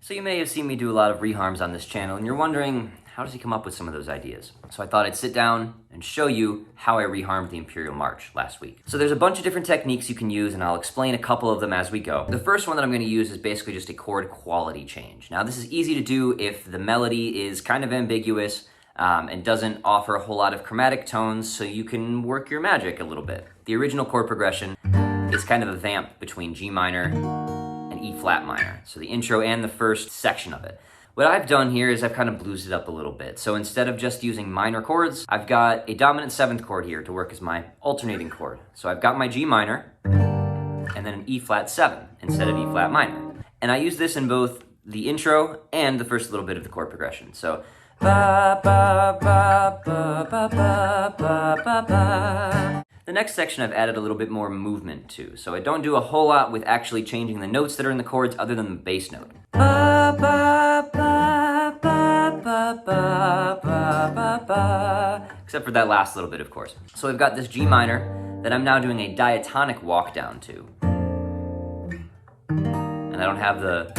So you may have seen me do a lot of reharms on this channel, and you're wondering, how does he come up with some of those ideas? So I thought I'd sit down and show you how I reharmed the Imperial March last week. So there's a bunch of different techniques you can use, and I'll explain a couple of them as we go. The first one that I'm going to use is basically just a chord quality change. Now this is easy to do if the melody is kind of ambiguous and doesn't offer a whole lot of chromatic tones, so you can work your magic a little bit. The original chord progression is kind of a vamp between G minor and E flat minor. So the intro and the first section of it. What I've done here is I've kind of bluesed it up a little bit. So instead of just using minor chords, I've got a dominant 7th chord here to work as my alternating chord. So I've got my G minor and then an E flat 7 instead of E flat minor. And I use this in both the intro and the first little bit of the chord progression. So ba ba ba ba ba ba ba ba ba. The next section I've added a little bit more movement to, so I don't do a whole lot with actually changing the notes that are in the chords other than the bass note. Ba, ba, ba, ba, ba, ba, ba, ba, ba. Except for that last little bit, of course. So I've got this G minor that I'm now doing a diatonic walk down to. And I don't have the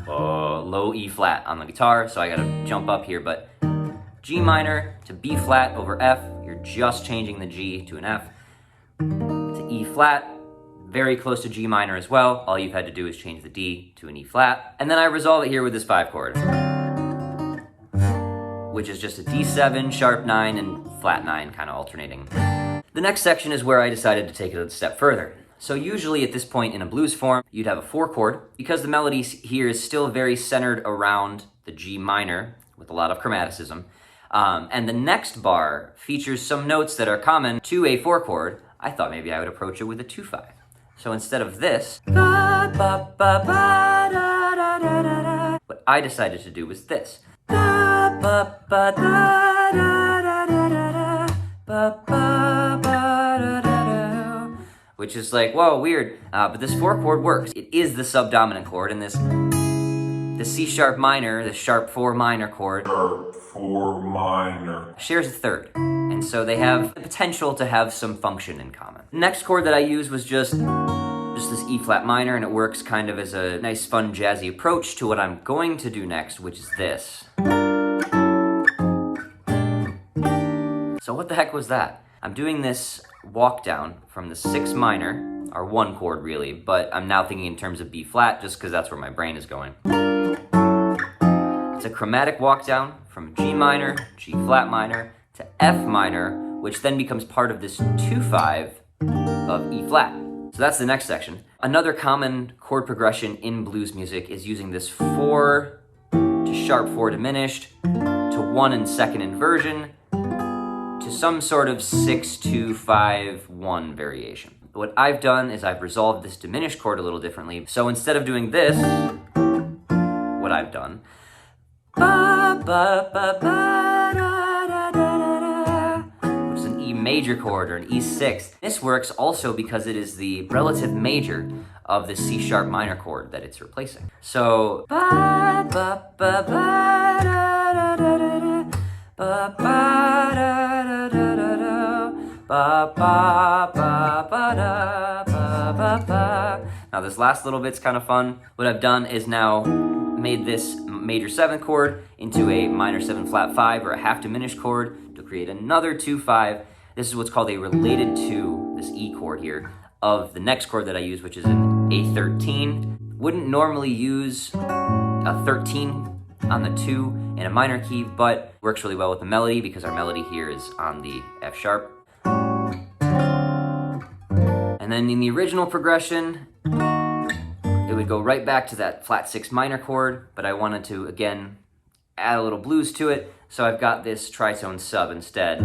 low E flat on the guitar, so I gotta jump up here, but G minor to B flat over F, you're just changing the G to an F. To E flat, very close to G minor as well. All you've had to do is change the D to an E flat. And then I resolve it here with this 5 chord, which is just a D7, sharp 9, and flat 9 kind of alternating. The next section is where I decided to take it a step further. So usually at this point in a blues form, you'd have a 4 chord. Because the melody here is still very centered around the G minor with a lot of chromaticism, and the next bar features some notes that are common to a 4 chord, I thought maybe I would approach it with a 2-5. So instead of this, ba, ba, ba, ba, da, da, da, da, what I decided to do was this. Ba, ba, ba, da, da, da, da, da, ba, ba, ba, da, da, da, which is like, whoa, weird, but this 4 chord works. It is the subdominant chord, and the C sharp minor, the sharp 4 minor chord, Sharp 4 minor, shares a 3rd. And so they have the potential to have some function in common. The next chord that I used was just this E flat minor, and it works kind of as a nice, fun, jazzy approach to what I'm going to do next, which is this. So what the heck was that? I'm doing this walk down from the 6 minor, our 1 chord really, but I'm now thinking in terms of B flat just because that's where my brain is going. It's a chromatic walk down from G minor, G flat minor, to F minor, which then becomes part of this 2-5 of E flat. So that's the next section. Another common chord progression in blues music is using this 4 to sharp 4 diminished, to 1 in 2nd inversion, to some sort of 6-2-5-1 variation. What I've done is I've resolved this diminished chord a little differently. So instead of doing this, what I've done, ba, ba, ba, ba, da, da, da, da, which is an E major chord or an E6. This works also because it is the relative major of the C sharp minor chord that it's replacing. So ba, ba, ba, ba, da, da, da, da, ba, ba, da, da, da, da, da, ba, ba, ba, ba, da, ba, ba, ba. Now this last little bit's kind of fun. What I've done is now made this major 7th chord into a minor 7 flat 5 or a half diminished chord to create another 2-5. This is what's called a related to, this E chord here, of the next chord that I use, which is an A13. Wouldn't normally use a 13 on the 2 in a minor key, but works really well with the melody because our melody here is on the F sharp. And then in the original progression, it would go right back to that flat 6 minor chord, but I wanted to, again, add a little blues to it, so I've got this tritone sub instead.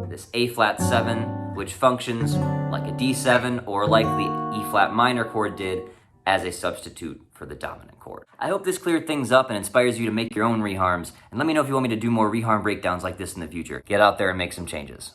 This A flat 7, which functions like a D7 or like the E flat minor chord did as a substitute for the dominant chord. I hope this cleared things up and inspires you to make your own reharms, and let me know if you want me to do more reharm breakdowns like this in the future. Get out there and make some changes.